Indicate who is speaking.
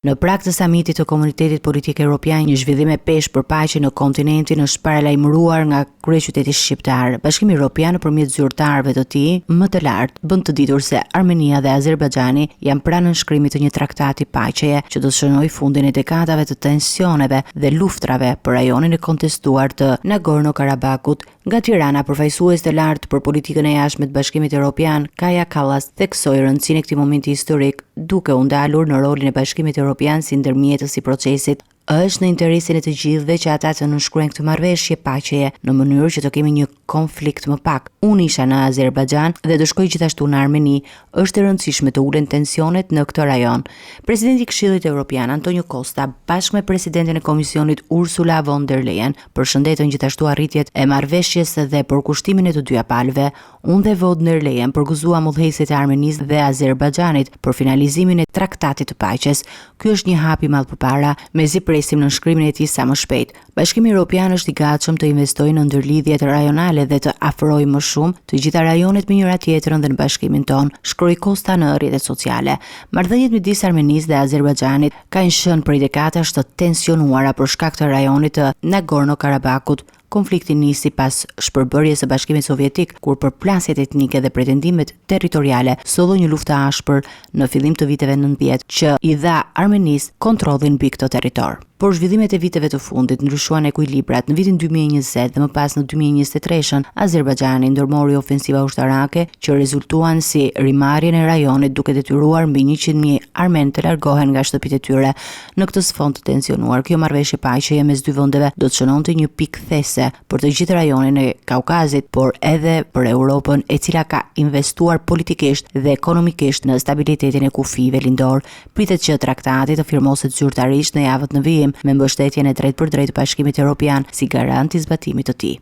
Speaker 1: Në prag të samitit të Komunitetit Politik Evropian, një zhvillim e peshë për paqe në kontinentin është paralajmëruar nga kryeqyteti shqiptar. Bashkimi Evropian nëpërmjet zyrtarëve të tij më të lartë bën të ditur se Armenia dhe Azerbajxhani janë pranë nënshkrimit të një traktati paqeje që do të shënojë fundin e dekadave të tensioneve dhe luftrave për rajonin e kontestuar të Nagorno-Karabakut. Nga Tirana, përfaqësues të lartë për politikën e jashtme të Bashkimit Evropian, Kaja Kallas, theksoi rëndësinë e këtij momenti historik, duke u ndalur në rolin e Bashkimit Evropian si ndërmjetës i procesit. Është në interesin e të gjithëve që ata të nënshkruajnë këtë marrëveshje paqeje në mënyrë që të kemi një konflikt më pak. Unë isha në Azerbajxhan dhe do shkoj gjithashtu në Armeni. Është e rëndësishme të ulen tensionet në këtë rajon. Presidenti i Këshillit Evropian Antonio Costa bashkë me presidentin e Komisionit Ursula von der Leyen përshëndetën gjithashtu arritjet e marrëveshjes dhe përkushtimin e të dyja palëve. Unë dhe von der Leyen përgëzuam udhëheqësit e Armenisë dhe Azerbajxhanit për finalizimin e traktatit të paqes. Ky është një hap i madh përpara, mezi presim në shkrimin e tij sa më shpejt. Bashkimi Evropian është i gatshëm të investojë në ndërlidhjet rajonale dhe të afrojë më shumë të gjitha rajonet me njëra tjetrën dhe në bashkimin ton, shkroi Costa në rrjetet sociale. Marrëdhëniet midis Armenisë dhe Azerbajxhanit kanë qenë prej dekadash të tensionuara për shkak të rajonit të Nagorno-Karabakut. Konflikti nisi pas shpërbërjes së Bashkimit Sovjetik, kur përplasjet etnike dhe pretendimet territoriale sollën një luftë ashpër në fillim të viteve 90 që i dha Armenisë kontrollin mbi këtë territor. Por zhvillimet e viteve të fundit ndryshuan ekuilibrat. Në vitin 2020 dhe më pas në 2023, Azerbajxhani ndërmori ofensiva ushtarake që rezultuan si rimarrjen e rajonit, duke detyruar mbi 100.000 armen të largohen nga shtëpitë e tyre. Në këtë sfond të tensionuar, kjo marrëveshje paqeje mes dy vendeve do të shënonte një pikë these për të gjithë rajonin e Kaukazit, por edhe për Europën, e cila ka investuar politikisht dhe ekonomikisht në stabilitetin e kufive lindor. Pritet që traktati të firmoset zyrtarisht në javët në vijim me mbështetjen e drejtpërdrejtë të Bashkimit Evropian si garant i zbatimit të tij.